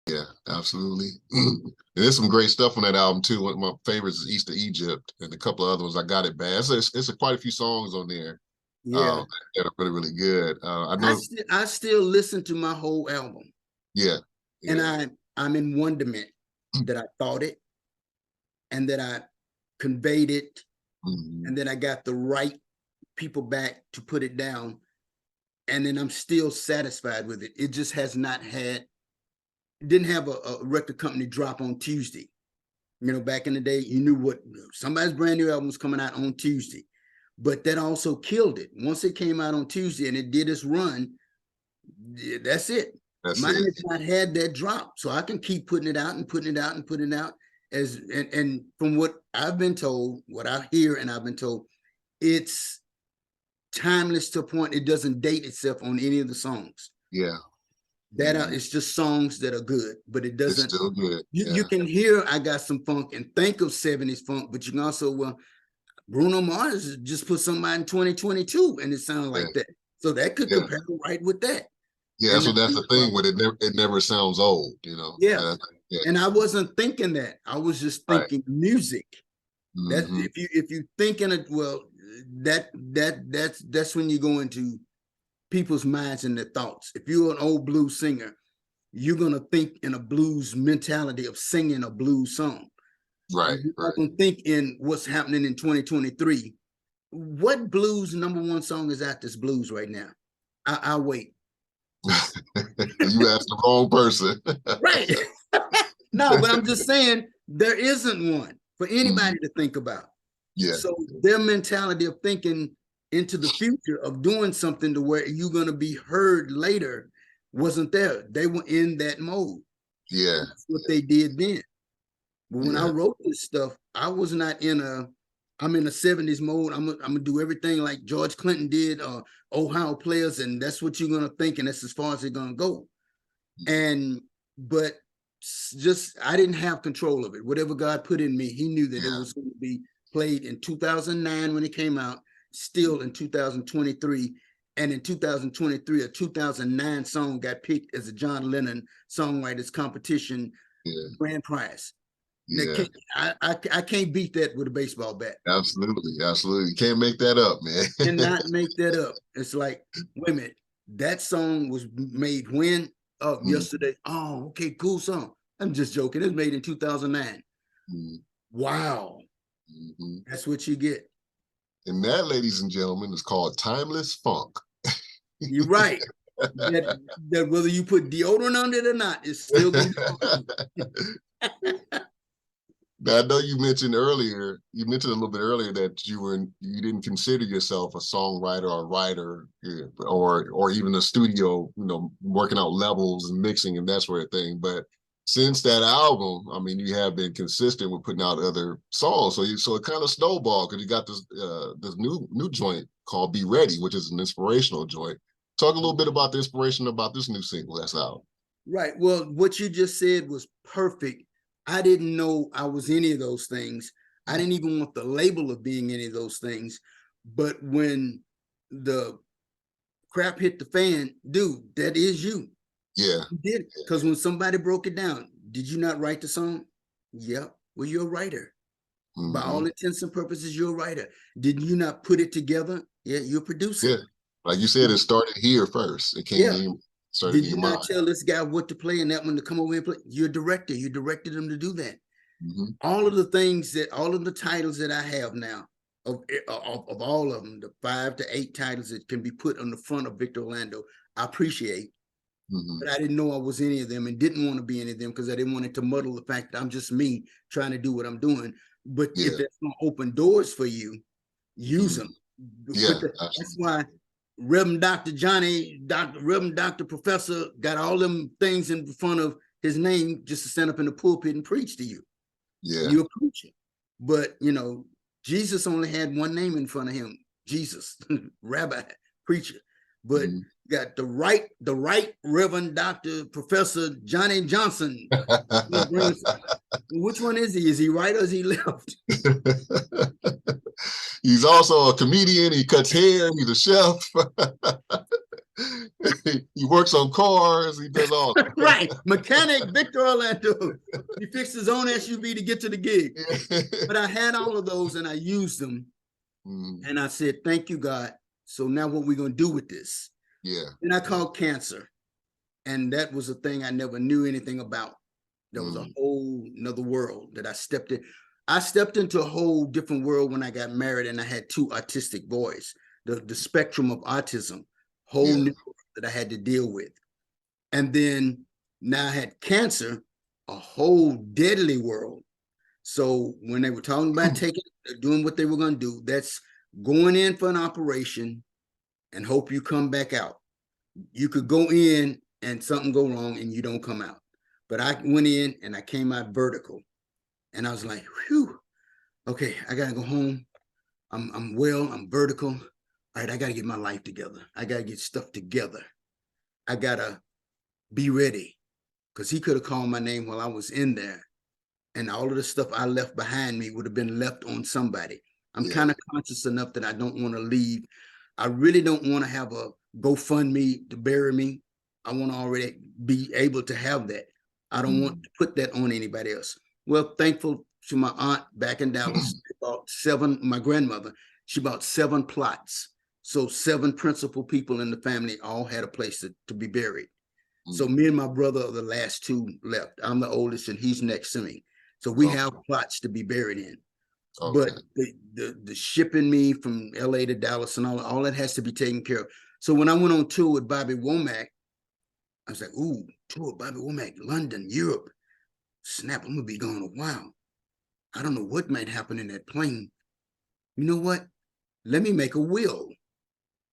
Yeah, absolutely. And there's some great stuff on that album too. One of my favorites is East of Egypt, and a couple of other ones. I Got It Bad. It's quite a few songs on there Yeah. that are really, really good. I know. I still listen to my whole album. Yeah. And I'm in wonderment that I thought it and that I conveyed it and then I got the right people back to put it down. And then I'm still satisfied with it. It just has not didn't have a record company drop on Tuesday. You know, back in the day, you knew what somebody's brand new album was coming out on Tuesday, but that also killed it. Once it came out on Tuesday and it did its run, that's it. Mine has not had that drop, so I can keep putting it out and putting it out and putting it out. And from what I've been told, what I hear and I've been told, it's timeless to a point it doesn't date itself on any of the songs. Yeah. It's just songs that are good, but it doesn't. It's still good. You can hear I got some funk and think of 70s funk, but you can also, Bruno Mars just put somebody in 2022 and it sounds like that. So that could compare right with that. Yeah, so that's the thing with it. It never sounds old, you know. Yeah. And I wasn't thinking that. I was just thinking music. That if you thinking it, well, that's when you go into people's minds and their thoughts. If you're an old blues singer, you're gonna think in a blues mentality of singing a blues song. Right. You're not gonna think in what's happening in 2023. What blues #1 song is at this blues right now? I'll wait. You asked the wrong person. Right. No, but I'm just saying there isn't one for anybody to think about. Yeah. So their mentality of thinking into the future of doing something to where you're going to be heard later wasn't there. They were in that mode. Yeah. That's what they did then. But when I wrote this stuff, I was not I'm in a 70s mode. I'm gonna do everything like George Clinton did, Ohio Players, and that's what you're gonna think, and that's as far as it's gonna go. But just I didn't have control of it. Whatever God put in me, he knew that it was going to be played in 2009 when it came out, still in 2023. And in 2023, a 2009 song got picked as a John Lennon Songwriters Competition grand prize. Yeah. I can't beat that with a baseball bat. Absolutely. You can't make that up, man. Cannot make that up. It's like, wait a minute, that song was made when? Oh, yesterday. Oh, okay, cool song. I'm just joking. It was made in 2009. Wow. That's what you get. And that, ladies and gentlemen, is called timeless funk. You're right. that whether you put deodorant on it or not, it's still going to be. Now, I know you mentioned a little bit earlier that you didn't consider yourself a songwriter or a writer or even a studio, working out levels and mixing and that sort of thing. But since that album, I mean, you have been consistent with putting out other songs. So it kind of snowballed because you got this new joint called Be Ready, which is an inspirational joint. Talk a little bit about the inspiration about this new single that's out. Right. Well, what you just said was perfect. I didn't know I was any of those things. I didn't even want the label of being any of those things. But when the crap hit the fan, dude, that is you. Yeah. You did it. Because when somebody broke it down, did you not write the song? Yep. Well, you're a writer. By all intents and purposes, you're a writer. Did you not put it together? Yeah, you're a producer. Yeah. Like you said, it started here first. It came in. Did you not tell this guy what to play and that one to come over and play? You're a director. You directed him to do that. All of the things all of the titles that I have now, of all of them, the 5 to 8 titles that can be put on the front of Victor Orlando, I appreciate. But I didn't know I was any of them and didn't want to be any of them because I didn't want it to muddle the fact that I'm just me trying to do what I'm doing. But if that's going to open doors for you, use them. Yeah, that's why Reverend Dr. Reverend Dr. Professor got all them things in front of his name just to stand up in the pulpit and preach to you. Yeah. You're a preacher. but you know, Jesus only had one name in front of him, Jesus, rabbi, preacher. But got the right Reverend Dr. Professor Johnny Johnson. Which one is he? Is he right or is he left? He's also a comedian. He cuts hair. He's a chef. He works on cars. He does all right. Mechanic Victor Orlando. He fixed his own SUV to get to the gig. But I had all of those and I used them. And I said, thank you, God. So now what we going to do with this? Yeah. And I called cancer. And that was a thing I never knew anything about. There was a whole nother world that I stepped in. I stepped into a whole different world when I got married and I had 2 autistic boys. The spectrum of autism, whole new world that I had to deal with. And then now I had cancer, a whole deadly world. So when they were talking about doing what they were going to do, that's going in for an operation and hope you come back out. You could go in and something go wrong and you don't come out. But I went in and I came out vertical. And I was like, whew, okay, I got to go home. I'm well, I'm vertical. All right, I got to get my life together. I got to get stuff together. I got to be ready. Because he could have called my name while I was in there. And all of the stuff I left behind me would have been left on somebody. I'm kind of conscious enough that I don't want to leave. I really don't want to have a GoFundMe to bury me. I want to already be able to have that. I don't want to put that on anybody else. Well, thankful to my aunt back in Dallas, my grandmother, she bought 7 plots. So 7 principal people in the family all had a place to be buried. So me and my brother are the last 2 left. I'm the oldest and he's next to me. So we have plots to be buried in. But the shipping me from LA to Dallas and all that has to be taken care of. So when I went on tour with Bobby Womack, I was like, ooh, tour with Bobby Womack, London, Europe. Snap, I'm gonna be gone a while. I don't know what might happen in that plane. You know what? Let me make a will.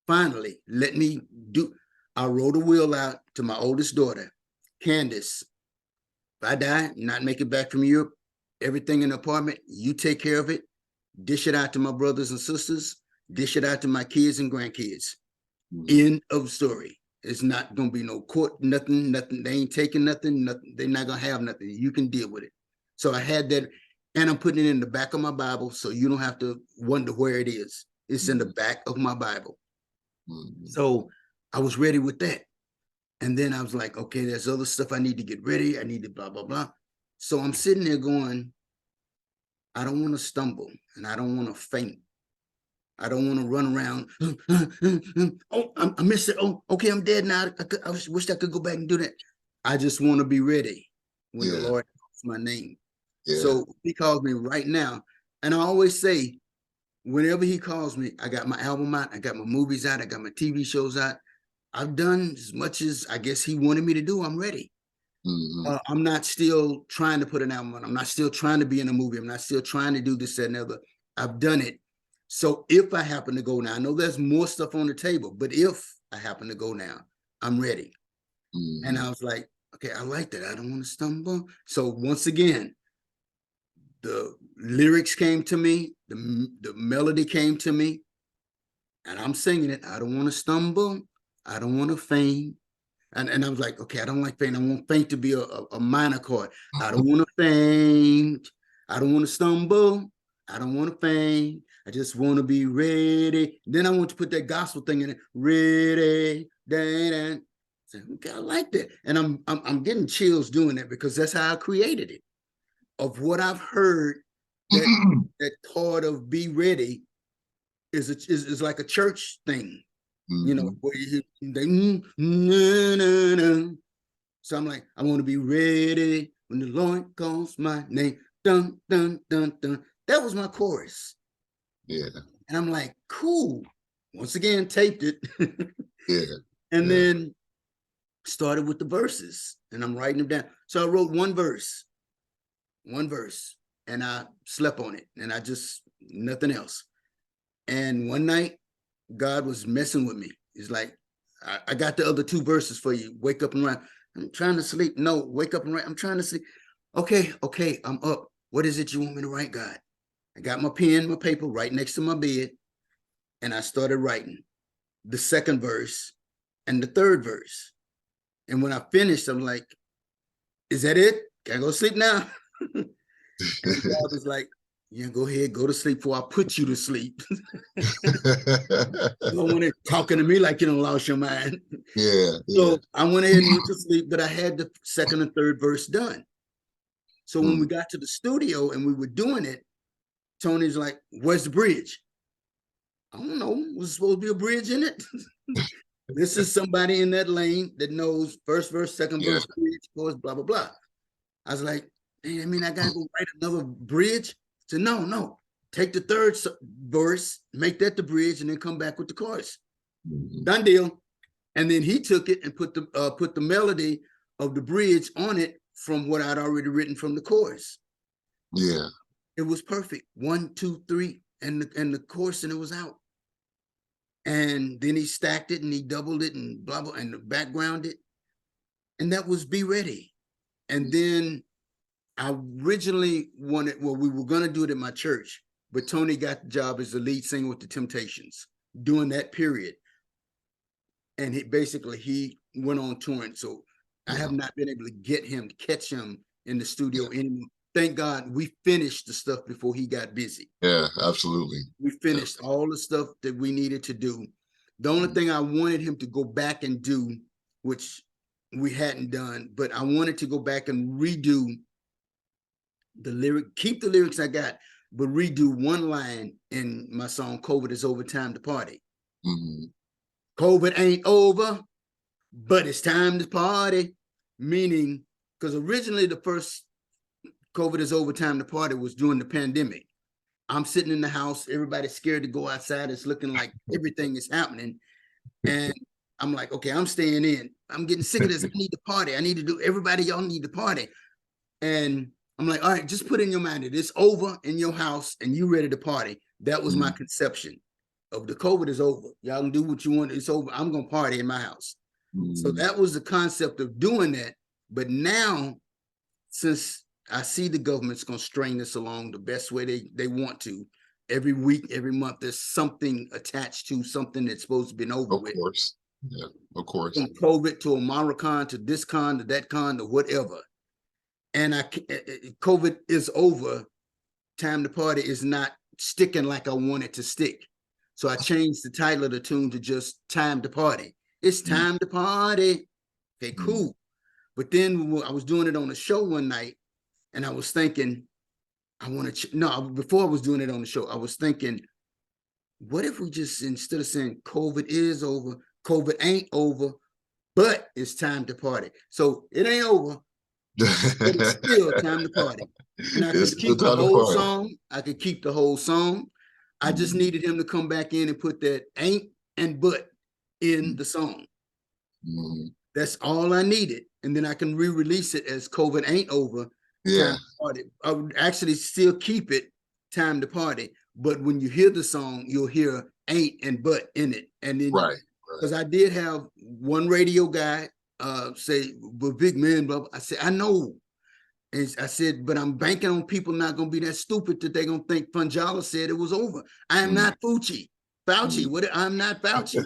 Finally, let me do. I wrote a will out to my oldest daughter, Candace. If I die, not make it back from Europe, everything in the apartment, you take care of it, dish it out to my brothers and sisters, dish it out to my kids and grandkids. End of story. It's not going to be no court, nothing. They ain't taking nothing. They're not going to have nothing. You can deal with it. So I had that, and I'm putting it in the back of my Bible so you don't have to wonder where it is. It's in the back of my Bible. So I was ready with that. And then I was like, okay, there's other stuff I need to get ready. I need to blah, blah, blah. So I'm sitting there going, I don't want to stumble and I don't want to faint. I don't want to run around. Oh, I missed it. Oh, okay, I'm dead now. I wish I could go back and do that. I just want to be ready when the Lord calls my name. So he calls me right now. And I always say, whenever he calls me, I got my album out, I got my movies out, I got my TV shows out. I've done as much as I guess he wanted me to do. I'm ready. I'm not still trying to put an album on. I'm not still trying to be in a movie. I'm not still trying to do this, that, and the other. I've done it. So if I happen to go now, I know there's more stuff on the table, but if I happen to go now, I'm ready. And I was like, okay, I like that. I don't want to stumble. So once again, the lyrics came to me, the melody came to me, and I'm singing it. I don't want to stumble. I don't want to faint. And I was like, okay, I don't like faint. I want faint to be a minor chord. I don't want to faint. I don't want to stumble. I don't want to faint. I just want to be ready. Then I want to put that gospel thing in it. Ready, dan. Okay, I like that. And I'm getting chills doing that because that's how I created it. Of what I've heard, that chord of be ready is like a church thing. You know, where so I'm like, I want to be ready when the Lord calls my name. Dun, dun, dun, dun. That was my chorus. And I'm like, cool. Once again, taped it. And then started with the verses and I'm writing them down. So I wrote one verse, and I slept on it and I just, nothing else. And one night, God was messing with me. He's like, I got the other 2 verses for you. Wake up and write. I'm trying to sleep. No, wake up and write. I'm trying to sleep. Okay, I'm up. What is it you want me to write, God? I got my pen, my paper right next to my bed, and I started writing the second verse and the third verse. And when I finished, I'm like, is that it? Can I go sleep now? And God was like, yeah, go ahead, go to sleep before I put you to sleep. You don't want it talking to me like you don't lost your mind. Yeah, So I went ahead and went to sleep, but I had the second and third verse done. So when we got to the studio and we were doing it, Tony's like, where's the bridge? I don't know. Was supposed to be a bridge in it? This is somebody in that lane that knows first verse, second verse, bridge, chorus, blah, blah, blah. I was like, hey, I mean, I got to go write another bridge? So no. Take the third verse, make that the bridge, and then come back with the chorus. Done deal. And then he took it and put the melody of the bridge on it from what I'd already written from the chorus. Yeah. It was perfect. 1, 2, 3, and the chorus, and it was out. And then he stacked it and he doubled it and blah, blah, and background it. And that was Be Ready. And then I originally wanted, well, we were going to do it at my church, but Tony got the job as the lead singer with the Temptations during that period. And he went on touring. So I have not been able to catch him in the studio anymore. Thank God we finished the stuff before he got busy. Yeah, absolutely. We finished all the stuff that we needed to do. The only thing I wanted him to go back and do, which we hadn't done, but I wanted to go back and redo the lyric, keep the lyrics I got, but redo one line in my song, COVID is Over, Time to Party. COVID ain't over, but it's time to party. Meaning, because originally the first COVID is Over, Time to Party was during the pandemic. I'm sitting in the house, everybody's scared to go outside. It's looking like everything is happening. And I'm like, okay, I'm staying in. I'm getting sick of this. I need to party. I need to do, everybody, y'all need to party. And I'm like, all right, just put in your mind that it's over in your house and you ready to party. That was my conception of the COVID is over. Y'all can do what you want. It's over. I'm going to party in my house. So that was the concept of doing that. But now, since I see the government's going to string this along the best way they want to, every week, every month, there's something attached to something that's supposed to be over with. Of course. Yeah, of course. From COVID to a Maricon to this con to that con to whatever. And COVID is over. Time to Party is not sticking like I want it to stick. So I changed the title of the tune to just Time to Party. It's time to party. Okay, cool. But then I was doing it on a show one night, and I was thinking, before I was doing it on the show, I was thinking, what if we just, instead of saying COVID is over, COVID ain't over, but it's time to party. So it ain't over, but it's still time to party. And I could keep the whole song. I could keep the whole song. I just needed him to come back in and put that ain't and but in the song. That's all I needed. And then I can re-release it as COVID ain't over, time to party. I would actually still keep it time to party. But when you hear the song, you'll hear ain't and but in it. And then, because I did have one radio guy say, well, big man, blah, blah. I said, I know. And I said, but I'm banking on people not going to be that stupid that they're going to think Funjala said it was over. I am not Fauci. I'm not Fauci.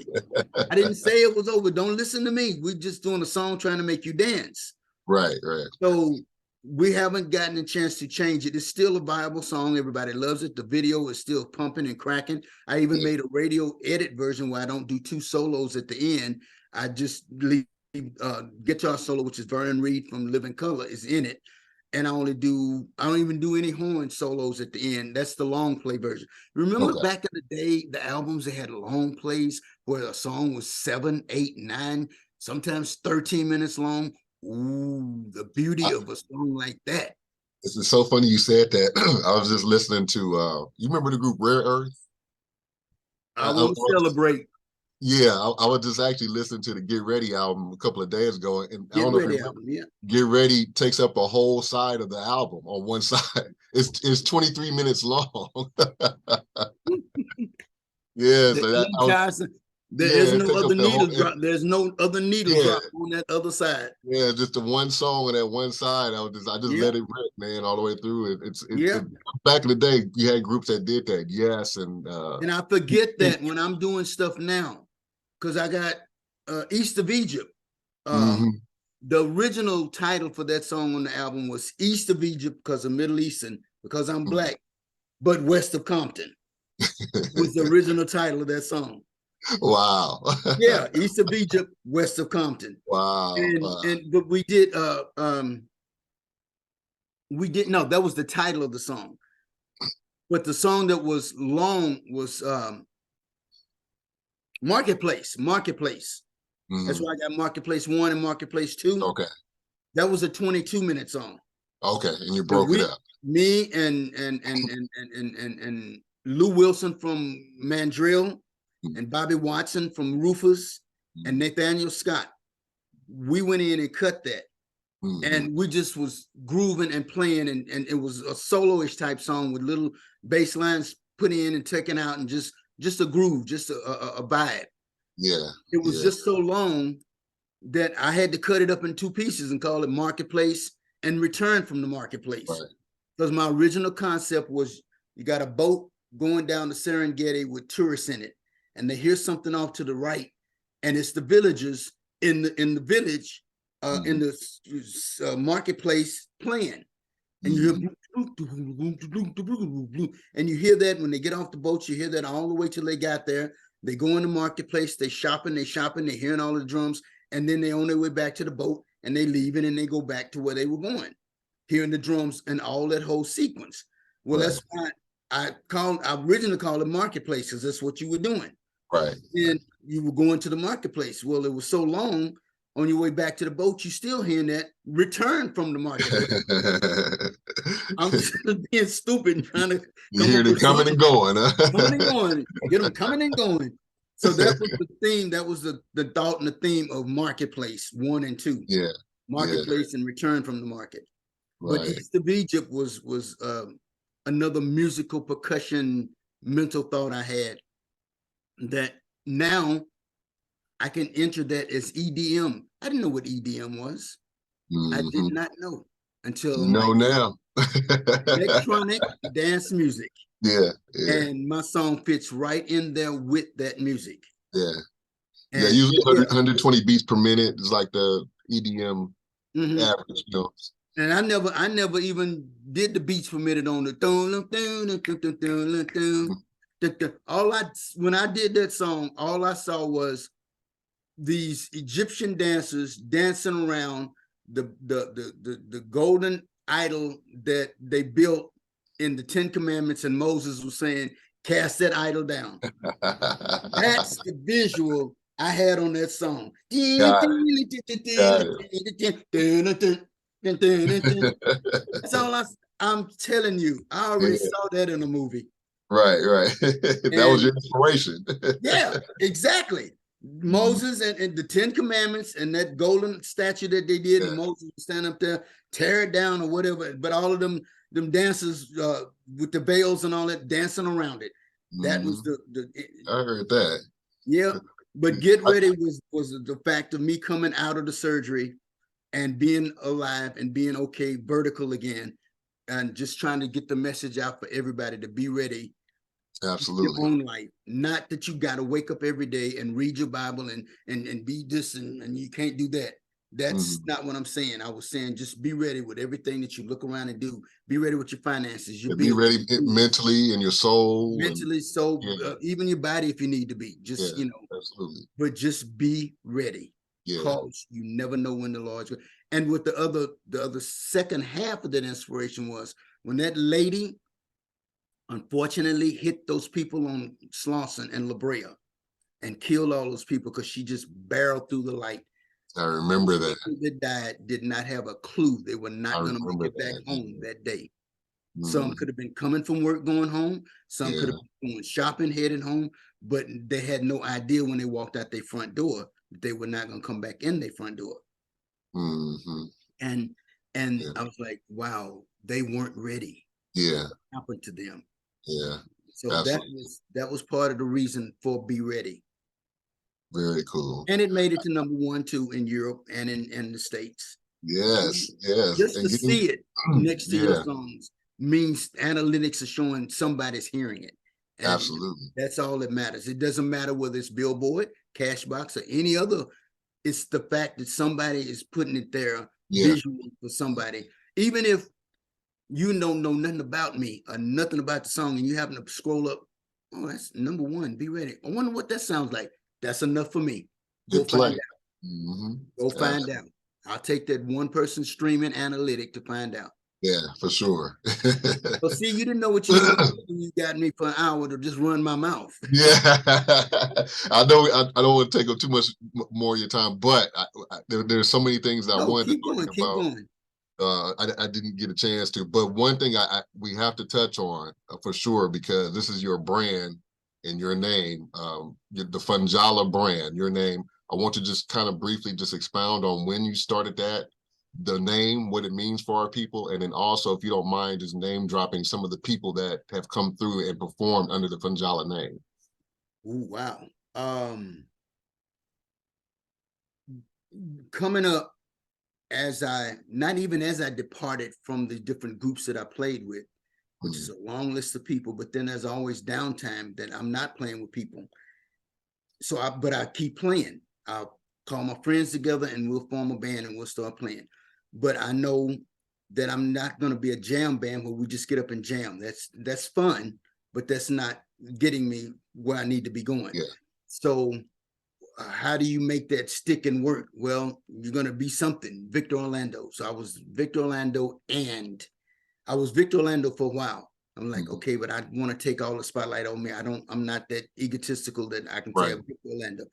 I didn't say it was over. Don't listen to me. We're just doing a song trying to make you dance. Right. So we haven't gotten a chance to change it. It's still a viable song. Everybody loves it. The video is still pumping and cracking. I even made a radio edit version where I don't do 2 solos at the end. I just leave guitar solo, which is Vernon Reed from Living Color, is in it. And I don't even do any horn solos at the end. That's the long play version. Remember back in the day, the albums, they had long plays where a song was 7, 8, 9, sometimes 13 minutes long. Ooh, the beauty of a song like that. It's so funny you said that. I was just listening to, you remember the group Rare Earth? I will celebrate. Yeah, I was just actually listening to the Get Ready album a couple of days ago, and I don't know if you remember, Get Ready takes up a whole side of the album on one side. It's 23 minutes long. Yeah, so There is Yeah, it no took other up the needle whole. drop. There's no other needle Yeah, drop on that other side. yeah, just the one song on that one side. I just Yeah, let it rip, man, all the way through. yeah. Back in the day, you had groups that did that. Yes, and And I forget that when I'm doing stuff now, because I got East of Egypt. mm-hmm. The original title for that song on the album was East of Egypt because of Middle Eastern, because I'm black, but West of Compton was the original title of that song. Wow. Yeah, East of Egypt, West of Compton. Wow. Wow. And but we did no, that was the title of the song. But the song that was long was Marketplace. Marketplace. That's why I got Marketplace 1 and Marketplace 2. Okay. That was a 22-minute song. Okay. And you And broke it up. me and Lou Wilson from Mandrill and Bobby Watson from Rufus and Nathaniel Scott, we went in and cut that. And we just was grooving and playing, and it was a solo-ish type song with little bass lines put in and taken out, and just a groove, just a vibe. Yeah. It was just so long that I had to cut it up in 2 pieces and call it Marketplace and Return from the Marketplace. Right. Because my original concept was you got a boat going down the Serengeti with tourists in it, and they hear something off to the right, and it's the villagers in the village, in the marketplace playing. And you hear, and you hear that when they get off the boat, you hear that all the way till they got there. They go in the marketplace, they shopping, they hearing all the drums, and then they on their way back to the boat, and they leaving and they go back to where they were going, hearing the drums and all that whole sequence. Well, that's why I originally called it Marketplace, because that's what you were doing. Right. And you were going to the marketplace. Well, it was so long on your way back to the boat, you still hearing that Return from the Marketplace. I'm just being stupid and trying to You hear them coming and going, huh? coming and going, get them coming and going. So that was the theme. That was the thought and the theme of Marketplace 1 and 2. Yeah. Marketplace and Return from the Market. Right. But East of Egypt was another musical percussion mental thought I had, that now I can enter that as EDM. I didn't know what EDM was. I did not know until now. electronic dance music. Yeah. And my song fits right in there with that music. Yeah. And usually 120 beats per minute is like the EDM average, And I never even did the beats per minute on the when I did that song, all I saw was these Egyptian dancers dancing around the golden idol that they built in the 10 Commandments, and Moses was saying, cast that idol down. That's the visual I had on that song. That's all I'm telling you. I already saw that in a movie. Right. That was your inspiration. Yeah, exactly. Moses and the 10 Commandments and that golden statue that they did, and Moses would stand up there, tear it down or whatever. But all of them dancers with the veils and all that dancing around it. That was the I heard that. Yeah, but Get Ready was the fact of me coming out of the surgery and being alive and being okay, vertical again, and just trying to get the message out for everybody to be ready. Absolutely. Your own life. Not that you got to wake up every day and read your Bible and be this and you can't do that. That's not what I'm saying. I was saying just be ready with everything that you look around and do. Be ready with your finances. Be ready mentally and your soul. Mentally, even your body if you need to be. Just, absolutely. But just be ready. Because you never know when the Lord's going. And with the other second half of that inspiration was when that lady unfortunately hit those people on Slauson and La Brea and killed all those people because she just barreled through the light. I remember that. That died did not have a clue they were not going to make it back home that day. Some could have been coming from work going home. Some could have been going shopping, heading home, but they had no idea when they walked out their front door that they were not going to come back in their front door. And I was like, wow, they weren't ready. What happened to them. Yeah. So absolutely. that was part of the reason for Be Ready. Very cool. And it made it to #1 too in Europe and in the States. Yes, yes. Just And to getting, see it next to your yeah, songs means analytics are showing somebody's hearing it. And absolutely. that's all that matters. It doesn't matter whether it's Billboard, Cashbox, or any other. It's the fact that somebody is putting it there Yeah. visually for somebody. Even if you don't know nothing about me or nothing about the song and you happen to scroll up, oh, that's #1, be ready. I wonder what that sounds like. That's enough for me. Go Good find play. out. Mm-hmm. Go find out. I'll take that one person streaming analytic to find out. Yeah, for sure. So see, you didn't know what you were going to do when you got me for an hour to just run my mouth. Yeah, I know. I don't want to take up too much more of your time, but there's so many things that I No, wanted to keep going, talk keep about. going. I didn't get a chance to, but one thing we have to touch on for sure, because this is your brand and your name, the Funjala brand, your name. I want to just kind of briefly just expound on when you started that, the name, what it means for our people, and then also, if you don't mind, just name dropping some of the people that have come through and performed under the Funjala name. Ooh, wow. Coming up, not even as I departed from the different groups that I played with, which is a long list of people, but then there's always downtime that I'm not playing with people. But I keep playing. I'll call my friends together and we'll form a band and we'll start playing. But I know that I'm not going to be a jam band where we just get up and jam. That's fun, but that's not getting me where I need to be going. Yeah. So how do you make that stick and work? Well, you're going to be something. Victor Orlando. So I was Victor Orlando for a while. I'm like, okay, but I want to take all the spotlight on me. I'm not that egotistical that I can say I'm Victor Orlando.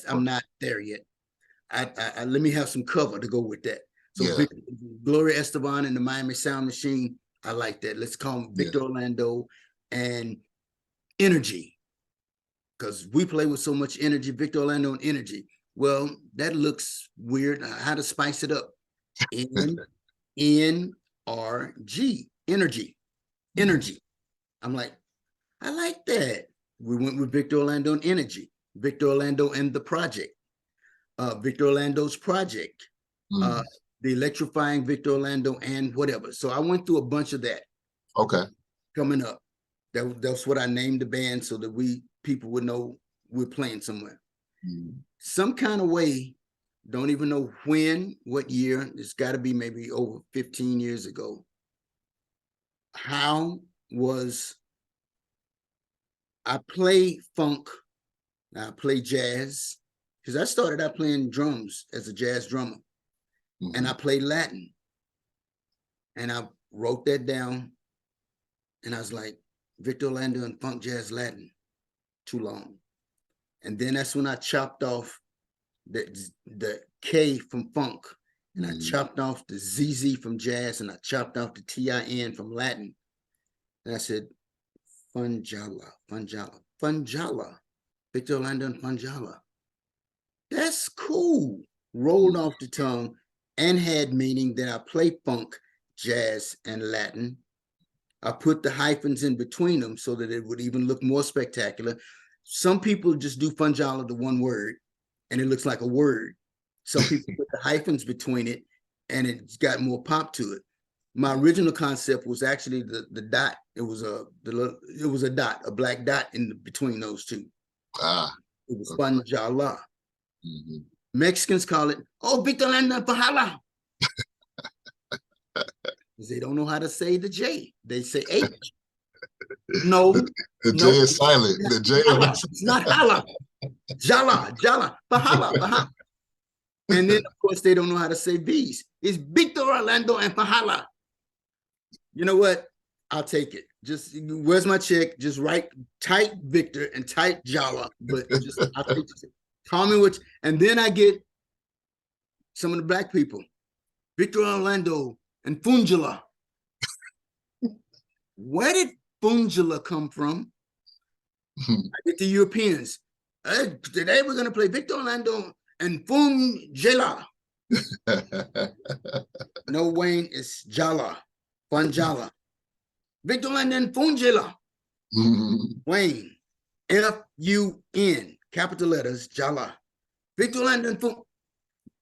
I'm not there yet. Let me have some cover to go with that. So Yeah. Gloria Estefan and the Miami Sound Machine, I like that. Let's call him Victor Orlando and Energy, because we play with so much energy. Victor Orlando and Energy. Well, that looks weird. How to spice it up? NRG, Energy. I'm like, I like that. We went with Victor Orlando and Energy. Victor Orlando and the Project. Victor Orlando's Project. The Electrifying Victor Orlando and whatever. So I went through a bunch of that. Okay. Coming up. That's what I named the band so that people would know we're playing somewhere. Some kind of way, don't even know when, what year, it's got to be maybe over 15 years ago. I play funk, I play jazz, because I started out playing drums as a jazz drummer, and I played Latin. And I wrote that down, and I was like, Victor Orlando and Funk Jazz Latin, too long. And then that's when I chopped off the K from funk, and I chopped off the ZZ from jazz, and I chopped off the TIN from Latin. And I said, Funjala, Victor Orlando and Funjala. That's cool. Rolled off the tongue and had meaning that I play funk, jazz, and Latin. I put the hyphens in between them so that it would even look more spectacular. Some people just do Funjala to one word, and it looks like a word. Some people put the hyphens between it, and it's got more pop to it. My original concept was actually the dot. It was a dot, a black dot in between those two. It was Funjala. Mexicans call it, Victor Orlando Pahala. They don't know how to say the J. They say H. No. The J is silent. The J is it's not hala. Jala, Pahala. And then, of course, they don't know how to say V's. It's Victor Orlando and Pahala. You know what? I'll take it. Just, where's my check? Just type Victor and type Jala. But just, I'll take it. Call me which. And then I get some of the black people. Victor Orlando and Funjala. Where did Funjala come from? I get the Europeans. Today we're going to play Victor Orlando and Funjala. No, Wayne, it's Jala. Funjala. Victor Orlando and Funjala. Wayne. F-U-N. Capital letters, Jala. Victor Orlando.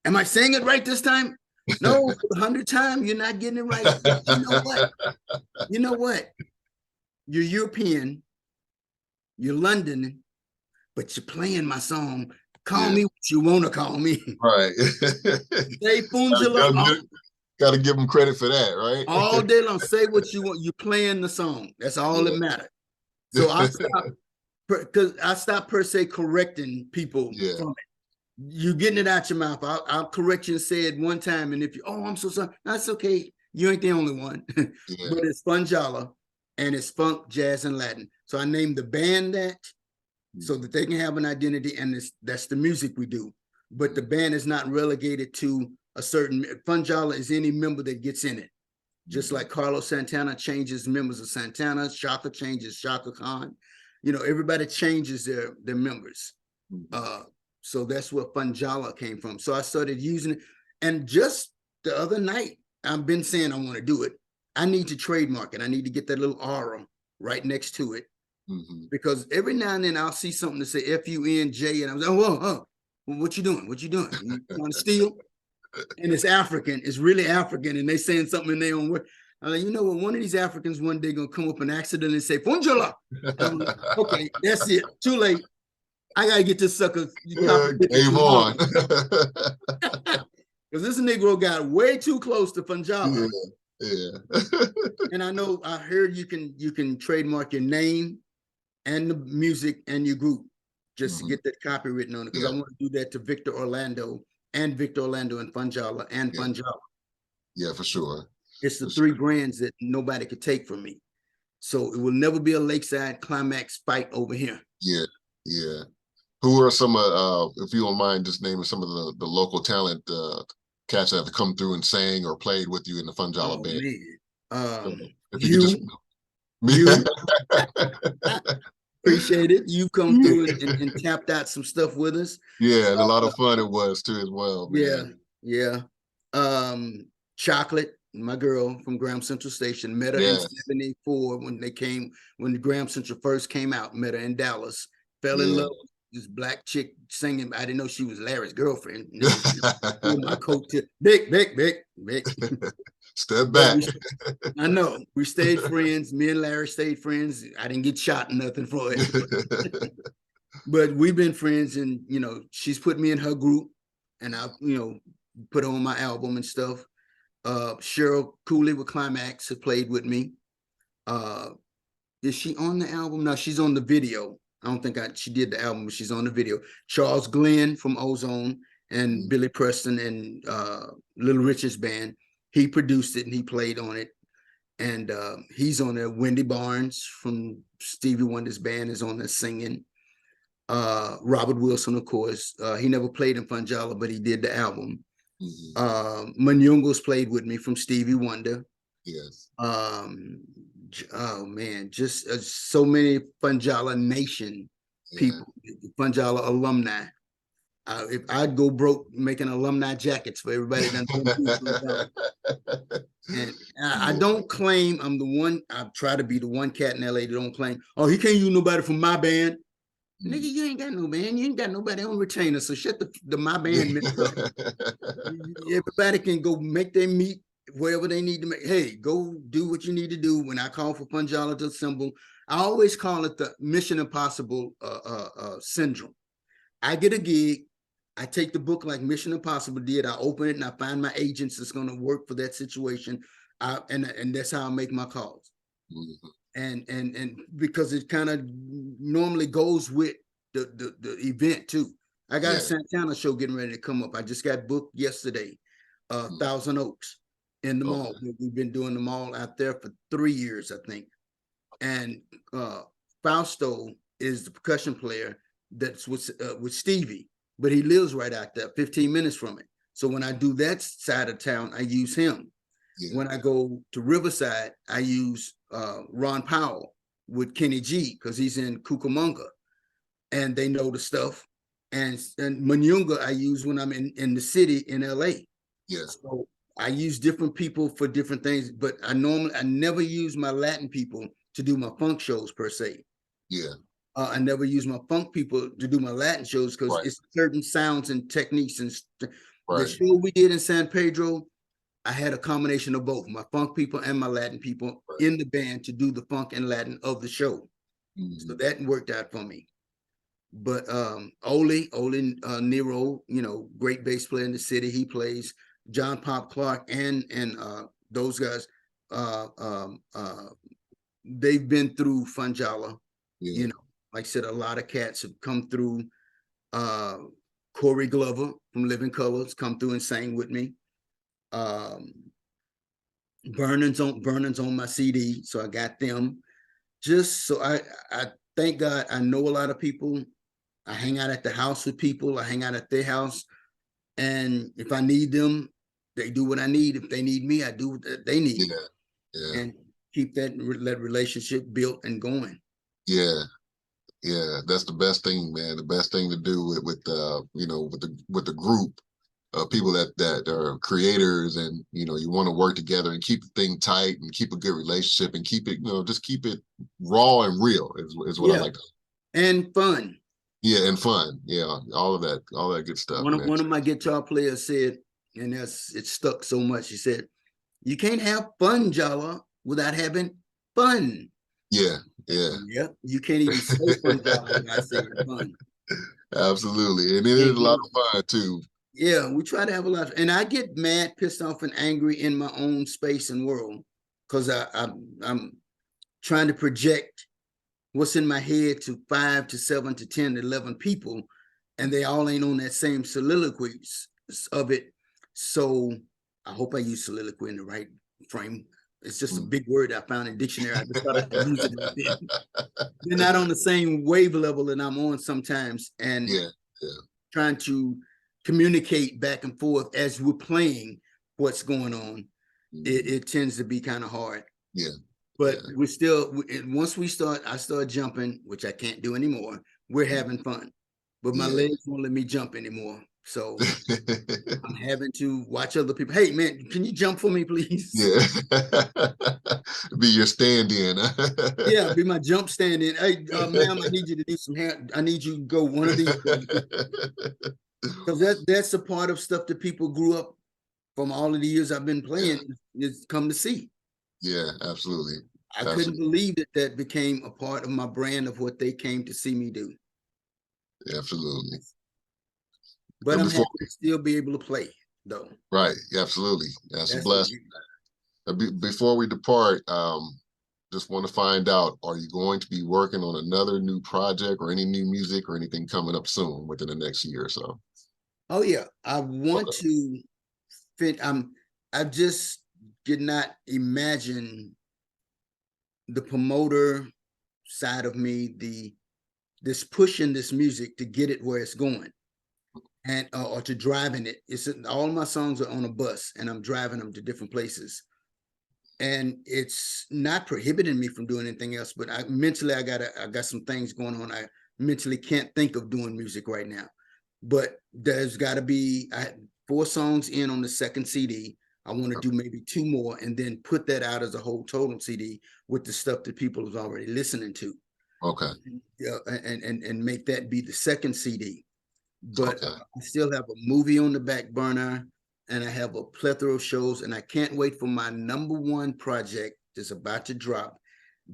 Am I saying it right this time? No, for the 100th time, you're not getting it right. But you know what? You know what? You're European, you're London, but you're playing my song. Call me what you want to call me. Right. Say Fungela Gotta give them credit for that, right? all day long. Say what you want. You're playing the song. That's all that matters. So I stopped, because I stopped per se correcting people from it. You getting it out your mouth. I'll correct you and say it one time. And if you, oh, I'm so sorry. That's okay. You ain't the only one. But it's Funjala and it's funk, jazz, and Latin. So I named the band that so that they can have an identity, and that's the music we do. But the band is not relegated to a certain, Funjala is any member that gets in it. Just like Carlos Santana changes members of Santana, Chaka changes Chaka Khan. You know, everybody changes their members. So that's where Funjala came from. So I started using it. And just the other night, I've been saying I want to do it. I need to trademark it. I need to get that little aura right next to it. Because every now and then I'll see something that say F-U-N-J, and I'm like, whoa, what you doing? What you doing? You trying to steal? And it's African. It's really African, and they saying something in their own word. I'm like, you know what? One of these Africans one day gonna come up an accident and say Funjala. Like, okay, that's it. Too late. I gotta get this sucker. Game on. Because this Negro got way too close to Funjala. Yeah. And I know I heard you can trademark your name and the music and your group just to get that copy written on it. Because I want to do that to Victor Orlando and Funjala and Funjala. Yeah, for sure. It's the three brands that nobody could take from me. So it will never be a Lakeside Climax fight over here. Yeah. Who are some if you don't mind just naming some of the local talent cats that have come through and sang or played with you in the Funjala band? Man. If you could just appreciate it. You come through and tapped out some stuff with us. Yeah, and a lot of fun it was too as well, man. Yeah. Chocolate, my girl from Graham Central Station, met her in 74 when the Graham Central first came out, met her in Dallas, fell in love with this black chick singing. I didn't know she was Larry's girlfriend. My coat tip, big. Step back. I know. We stayed friends. Me and Larry stayed friends. I didn't get shot or nothing for it. But we've been friends, and she's put me in her group, and I put her on my album and stuff. Cheryl Cooley with Climax has played with me. Is she on the album? No, she's on the video. I don't think she did the album, but she's on the video. Charles Glenn from Ozone and Billy Preston and Little Richard's band. He produced it and he played on it. And he's on there. Wendy Barnes from Stevie Wonder's band is on there singing. Robert Wilson, of course. He never played in Funjala, but he did the album. Manyungo's played with me from Stevie Wonder. Yes. Oh man, just so many Funjala Nation people, Funjala alumni. If I'd go broke making alumni jackets for everybody that and I don't claim I'm the one. I try to be the one cat in LA that don't claim, oh, he can't use nobody from my band. Nigga, you ain't got no band. You ain't got nobody on retainer. So shut the my band. Everybody can go make their meet wherever they need to make. Hey, go do what you need to do. When I call for Funjala to assemble, I always call it the Mission Impossible syndrome. I get a gig, I take the book like Mission Impossible did. I open it and I find my agents that's going to work for that situation, and that's how I make my calls. And because it kind of normally goes with the event too. I got a Santana show getting ready to come up. I just got booked yesterday, Thousand Oaks in the mall. We've been doing the mall out there for 3 years, I think. And Fausto is the percussion player that's with Stevie, but he lives right out there, 15 minutes from it. So when I do that side of town, I use him. When I go to Riverside, I use Ron Powell with Kenny G because he's in Cucamonga, and they know the stuff. And Manyunga I use when I'm in the city in LA. So I use different people for different things, but I never use my Latin people to do my funk shows per se. I never use my funk people to do my Latin shows because Right. it's certain sounds and techniques. And the Right. show we did in San Pedro, I had a combination of both my funk people and my Latin people Right. in the band to do the funk and Latin of the show. So that worked out for me. But Oli Nero, you know, great bass player in the city. He plays John Pop Clark and those guys. They've been through Funjala. Yeah. You know, like I said, a lot of cats have come through. Corey Glover from Living Colors come through and sang with me. Vernon's on my CD, so I got them. Just so I thank God I know a lot of people. I hang out at the house with people. I hang out at their house, and if I need them, they do what I need. If they need me, I do what they need. Yeah. Yeah. And keep that relationship built and going. Yeah. Yeah, that's the best thing, man. The best thing to do with you know, with the group of people that are creators, and you know, you want to work together and keep the thing tight and keep a good relationship and keep it, you know, just keep it raw and real is what I like to. And fun. Yeah, and fun. Yeah, all that good stuff, man. One of my guitar players said, and it stuck so much. He said, "You can't have fun, Jala, without having fun." Yeah, yeah. Yep. You can't even say fun, Jala, without saying fun. Absolutely, and it is a lot of fun too. Yeah, we try to have a lot, and I get mad, pissed off, and angry in my own space and world because I'm trying to project what's in my head to 5 to 7 to 10 to 11 people, and they all ain't on that same soliloquies of it. So I hope I use soliloquy in the right frame. It's just a big word I found in dictionary. I just thought I could use it. They're not on the same wave level that I'm on sometimes, and trying to communicate back and forth as we're playing what's going on. It tends to be kind of hard. Yeah. But we're still, once I start jumping, which I can't do anymore, we're having fun. But my legs won't let me jump anymore. So I'm having to watch other people. Hey, man, can you jump for me, please? Yeah. Be your stand-in. Yeah, be my jump stand-in. Hey, ma'am, I need you to do some hair. I need you to go one of these. Because that's a part of stuff that people grew up from all of the years I've been playing is come to see. Yeah, absolutely. I couldn't believe that became a part of my brand of what they came to see me do. Absolutely. But I'm happy to still be able to play, though. Right, absolutely. That's a blessing. Before we depart, just want to find out, are you going to be working on another new project or any new music or anything coming up soon within the next year or so? Oh, yeah. I want to fit. I just did not imagine the promoter side of me, this pushing this music to get it where it's going, and or to driving it. It's all my songs are on a bus, and I'm driving them to different places, and it's not prohibiting me from doing anything else. But I got some things going on. I mentally can't think of doing music right now, but there's got to be 4 songs in on the second CD. I want to do maybe 2 more and then put that out as a whole total CD with the stuff that people is already listening to. Okay. Yeah, and make that be the second CD. But I still have a movie on the back burner, and I have a plethora of shows, and I can't wait for my #1 project that's about to drop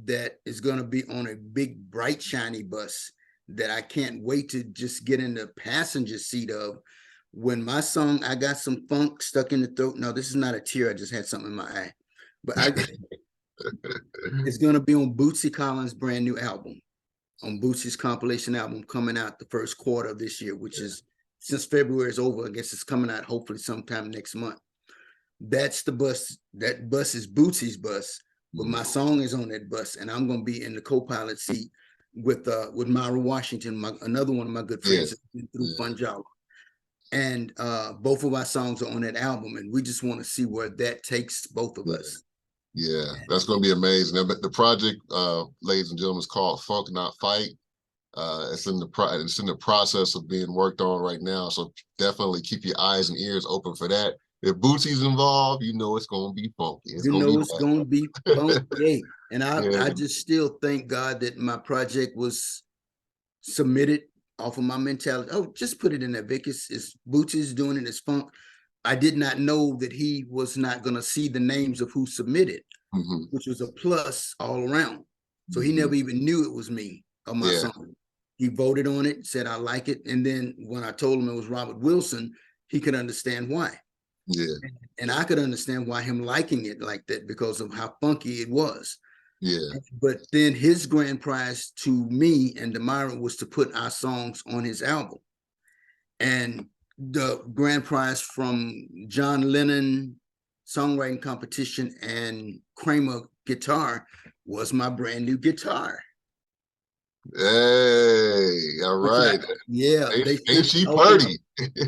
that is going to be on a big, bright, shiny bus that I can't wait to just get in the passenger seat of. When my song, I Got Some Funk Stuck in the Throat. No, this is not a tear. I just had something in my eye. But it's going to be on Bootsy Collins' brand new album, on Bootsy's compilation album coming out the first quarter of this year, which is, since February is over, I guess it's coming out hopefully sometime next month. That's the bus. That bus is Bootsy's bus, but my song is on that bus, and I'm going to be in the co-pilot seat with Myra Washington, another one of my good friends that's been through Funjala. And both of our songs are on that album, and we just want to see where that takes both of us. Yeah, that's going to be amazing. The project, ladies and gentlemen, is called Funk Not Fight. It's in the process of being worked on right now. So definitely keep your eyes and ears open for that. If Bootsy's involved, you know it's going to be funky. It's going to be funky. And I just still thank God that my project was submitted off of my mentality. Oh, just put it in there, Vic. It's Bootsy's doing it. It's funk. I did not know that he was not going to see the names of who submitted, which was a plus all around. So he never even knew it was me or my song. He voted on it, said, I like it. And then when I told him it was Robert Wilson, he could understand why. Yeah. And I could understand why him liking it like that because of how funky it was. Yeah. But then his grand prize to me and Demira was to put our songs on his album. And the grand prize from John Lennon songwriting competition and Kramer guitar was my brand new guitar. Hey, all right. Yeah, ain't she pretty?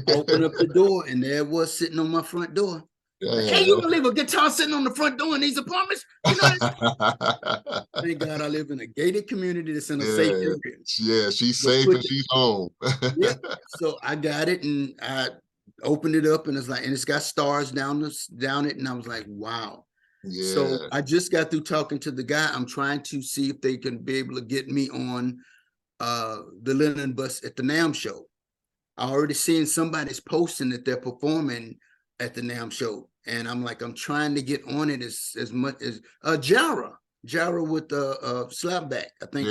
Open up the door, and there it was sitting on my front door. Like, hey, you gonna leave a guitar sitting on the front door in these apartments? You know, thank God I live in a gated community that's in a safe area. Yeah, she's safe and she's home. Yeah, so I got it and I opened it up and it's got stars down it, and I was like, wow. Yeah. So I just got through talking to the guy. I'm trying to see if they can be able to get me on the Lennon bus at the NAMM show. I already seen somebody's posting that they're performing at the NAMM show, and I'm like, I'm trying to get on it as much as Jara with Slapback. I think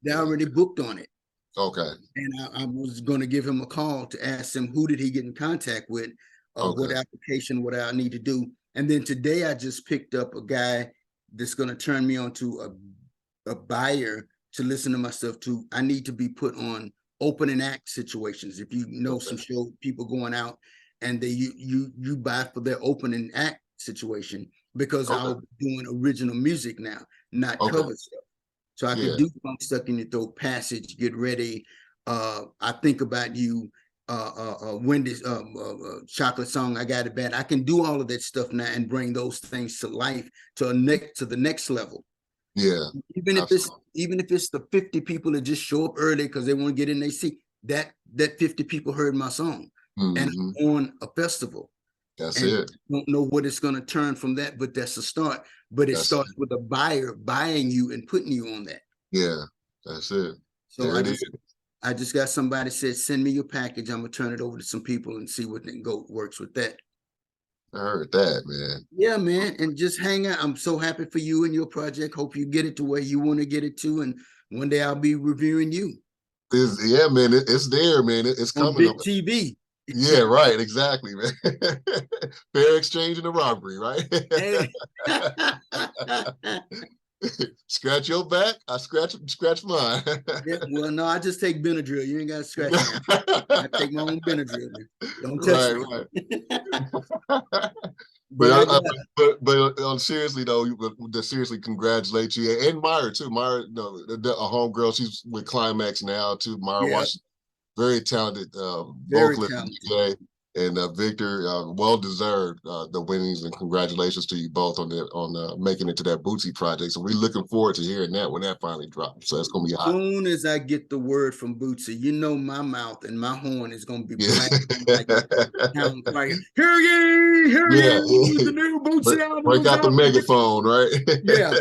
they already booked on it. Okay. And I was going to give him a call to ask him who did he get in contact with, what application, what I need to do. And then today I just picked up a guy that's going to turn me on to a buyer to listen to my stuff too. I need to be put on opening act situations. If you know some show people going out and you buy for their opening act situation, because I'll be doing original music now, not cover stuff. So I could do Funk Stuck in Your Throat, Passage, Get Ready. I Think About You, Wendy's Chocolate Song, I Got It Bad. I can do all of that stuff now and bring those things to life to the next level. Yeah. Even if it's the 50 people that just show up early because they want to get in their seat, that 50 people heard my song and I'm on a festival. That's it. Don't know what it's going to turn from that, but that's a start. But it starts with a buyer buying you and putting you on that. Yeah, that's it. So I just got somebody said, send me your package. I'm gonna turn it over to some people and see what works with that. I heard that, man. Yeah, man. And just hang out. I'm so happy for you and your project. Hope you get it to where you want to get it to. And one day I'll be reviewing you. Yeah, man. It's there, man. It's on coming. Big TV. Yeah, right. Exactly, man. Fair exchange and a robbery, right? Scratch your back, I scratch mine. Yeah, well, no, I just take Benadryl. You ain't got to scratch me. I take my own Benadryl. Don't touch me. Right. But seriously though, seriously congratulate you and Myra too. Myra, a homegirl, she's with Climax now too. Myra Washington, very talented vocalist and DJ. And Victor, well deserved the winnings, and congratulations to you both on making it to that Bootsy project. So we're looking forward to hearing that when that finally drops. So it's gonna be hot. As soon as I get the word from Bootsy, my mouth and my horn is gonna be black. Like, hear ye, the new Bootsy album. Break out the megaphone, right? Yeah,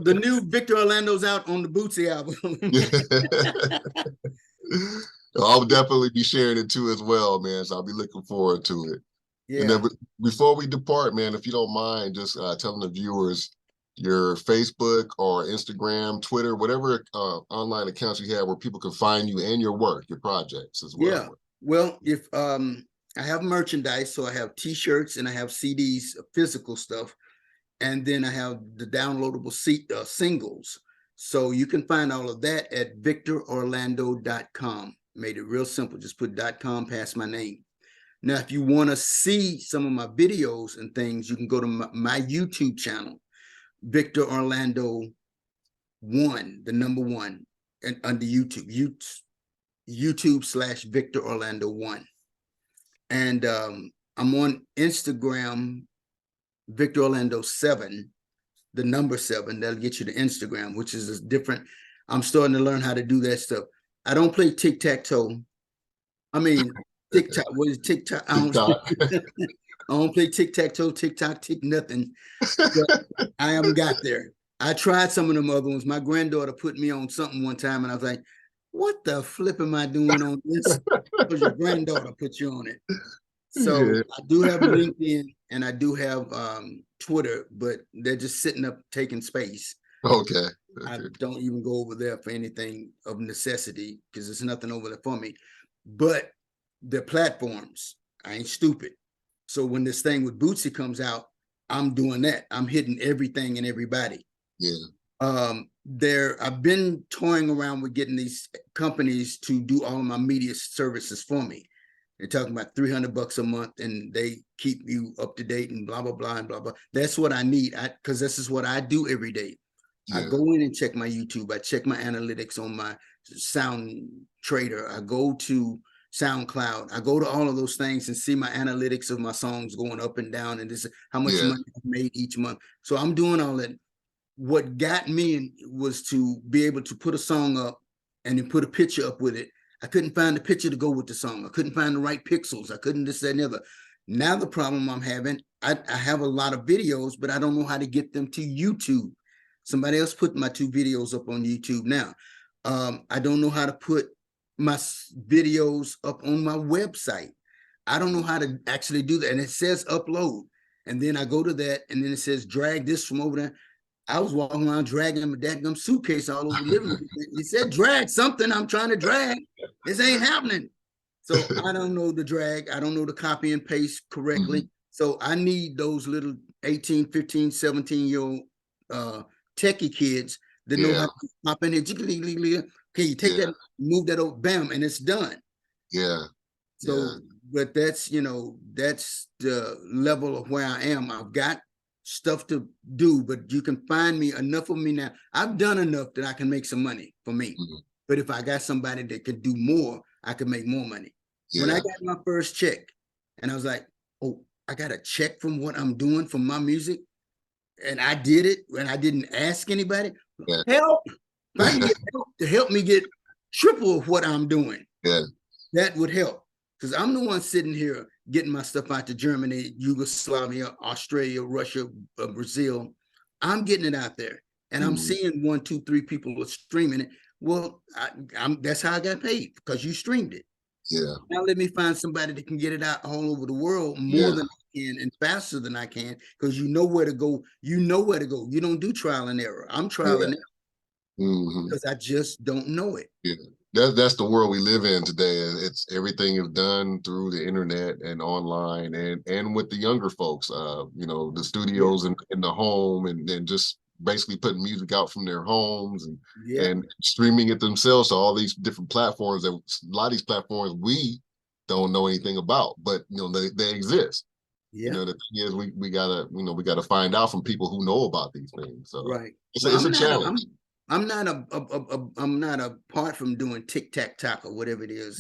the new Victor Orlando's out on the Bootsy album. I'll definitely be sharing it too as well, man. So I'll be looking forward to it. Yeah. And then before we depart, man, if you don't mind, just telling the viewers your Facebook or Instagram, Twitter, whatever online accounts you have where people can find you and your work, your projects as well. Yeah. Well, if I have merchandise, so I have T-shirts and I have CDs, physical stuff, and then I have the downloadable singles. So you can find all of that at victororlando.com. Made it real simple. Just put .com past my name. Now, if you want to see some of my videos and things, you can go to my YouTube channel, Victor Orlando 1, the number 1, and under YouTube, YouTube/Victor Orlando 1. And I'm on Instagram, Victor Orlando 7, the number 7. That'll get you to Instagram, which is different. I'm starting to learn how to do that stuff. I don't play tic-tac-toe. I mean, TikTok. What is TikTok? I don't play tic-tac-toe, TikTok, nothing. But I haven't got there. I tried some of them other ones. My granddaughter put me on something one time, and I was like, what the flip am I doing on this? Because your granddaughter put you on it. So Yeah. I do have LinkedIn and I do have Twitter, but they're just sitting up taking space. Okay. I don't even go over there for anything of necessity because there's nothing over there for me. But the platforms, I ain't stupid. So when this thing with Bootsy comes out, I'm doing that. I'm hitting everything and everybody. Yeah. I've been toying around with getting these companies to do all of my media services for me. They're talking about $300 a month and they keep you up to date and blah, blah, blah, and blah, blah. That's what I need because this is what I do every day. Yeah. I go in and check my YouTube. I check my analytics on my Sound Trader. I go to SoundCloud. I go to all of those things and see my analytics of my songs going up and down and this how much money I've made each month. So I'm doing all that. What got me was to be able to put a song up and then put a picture up with it. I couldn't find the picture to go with the song. I couldn't find the right pixels. I couldn't this, that, and the other. Now the problem I'm having, I have a lot of videos, but I don't know how to get them to YouTube. Somebody else put my 2 videos up on YouTube now. I don't know how to put my videos up on my website. I don't know how to actually do that. And it says upload. And then I go to that and then it says drag this from over there. I was walking around dragging my dadgum suitcase all over the living room. He said, drag something I'm trying to drag. This ain't happening. So I don't know the drag. I don't know the copy and paste correctly. Mm-hmm. So I need those little 18, 15, 17-year-old techie kids that know how to pop in here. Okay, you take that, move that over, bam, and it's done. Yeah. So, but that's, that's the level of where I am. I've got stuff to do, but you can find me enough of me now. I've done enough that I can make some money for me. Mm-hmm. But if I got somebody that could do more, I could make more money. Yeah. When I got my first check and I was like, oh, I got a check from what I'm doing for my music. And I did it and I didn't ask anybody. Yeah. Help. If I can get help to help me get triple of what I'm doing, that would help. Because I'm the one sitting here getting my stuff out to Germany, Yugoslavia, Australia, Russia, Brazil. I'm getting it out there. And I'm seeing 1, 2, 3 people are streaming it. Well, that's how I got paid, because you streamed it. Yeah. Now let me find somebody that can get it out all over the world more than I can and faster than I can, because you know where to go. You know where to go. You don't do trial and error. I'm trial and error because I just don't know it. Yeah. That's the world we live in today. It's everything is done through the internet and online, and with the younger folks, the studios in the home, and just basically putting music out from their homes and streaming it themselves to all these different platforms. That a lot of these platforms we don't know anything about, but they exist. Yeah. The thing is, we gotta find out from people who know about these things. So it's a challenge. I'm not apart from doing tic-tac-tock or whatever it is.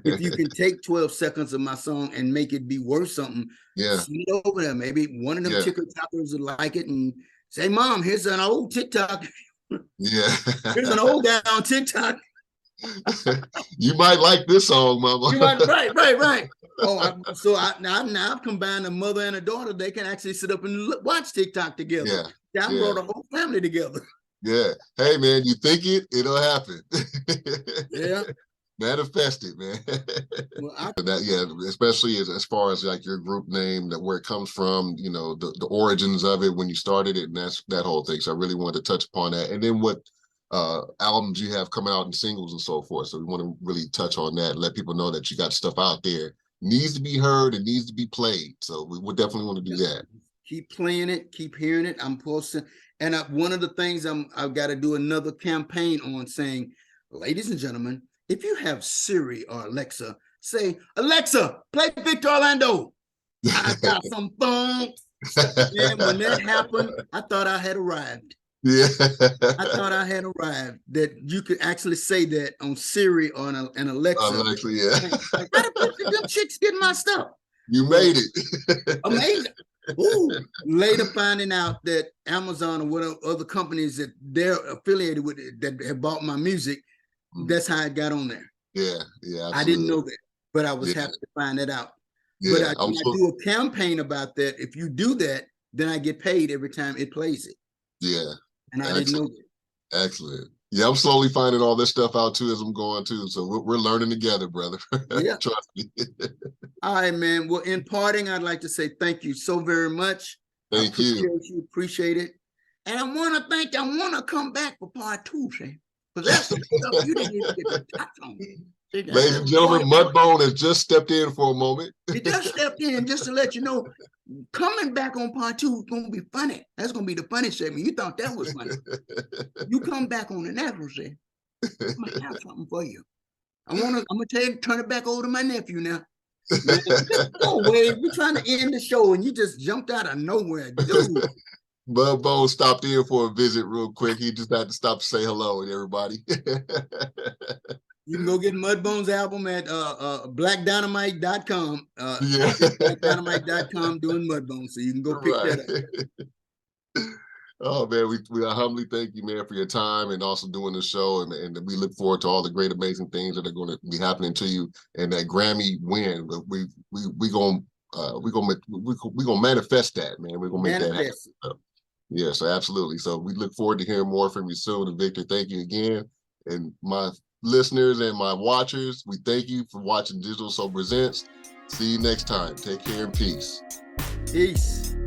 If you can take 12 seconds of my song and make it be worth something, send it over there. Maybe one of them TikTokers would like it and say, Mom, here's an old TikTok. Here's an old guy on TikTok. You might like this song, Mama. You might, right. So now I've combined a mother and a daughter. They can actually sit up and watch TikTok together. I brought a whole family together. Yeah. Hey, man, you think it'll happen. Yeah. Manifest it, man. Well, especially as far as like your group name, where it comes from, the origins of it when you started it, and that whole thing. So I really wanted to touch upon that. And then what albums you have coming out and singles and so forth. So we want to really touch on that and let people know that you got stuff out there. Needs to be heard and needs to be played. So we would definitely want to do that. Keep playing it, keep hearing it. I'm posting. And one of the things I've got to do another campaign on, saying, ladies and gentlemen, if you have Siri or Alexa, say, Alexa, play Victor Orlando. I got some fun. And when that happened, I thought I had arrived. Yeah. I thought I had arrived, that you could actually say that on Siri or an Alexa. Alexa, yeah. Like, how the them chicks get my stuff? You made it. Amazing. Ooh. Later finding out that Amazon or whatever other companies that they're affiliated with that have bought my music, that's how it got on there. Yeah, absolutely. I didn't know that, but I was happy to find that out. Yeah, but I do a campaign about that. If you do that, then I get paid every time it plays it. Yeah. And I didn't know that. Excellent. Yeah, I'm slowly finding all this stuff out too as I'm going too. So we're learning together, brother. Yeah. Trust me. All right, man. Well, in parting, I'd like to say thank you so very much. Thank you. Appreciate it. And I want to come back for part 2, Shane, because there's some stuff you didn't even get to touch on. Ladies and gentlemen, Mudbone has just stepped in for a moment. He just stepped in just to let you know, coming back on part 2 is going to be funny. That's going to be the funny segment. You thought that was funny. You come back on the natural segment. I'm going to have something for you. I'm going to turn it back over to my nephew now. Man, no way. We're trying to end the show and you just jumped out of nowhere, dude. Mudbone stopped in for a visit real quick. He just had to stop to say hello to everybody. You can go get Mudbone's album at blackdynamite.com. Yeah. Blackdynamite.com doing Mudbone. So you can go pick that up. Oh man, we humbly thank you, man, for your time and also doing the show, and we look forward to all the great, amazing things that are going to be happening to you and that Grammy win. But we gonna manifest that, man. We're gonna make that happen. So, yes, absolutely. So we look forward to hearing more from you soon. And Victor, thank you again, and my listeners and my watchers, we thank you for watching Digital Soul Presents. See you next time. Take care and peace. Peace.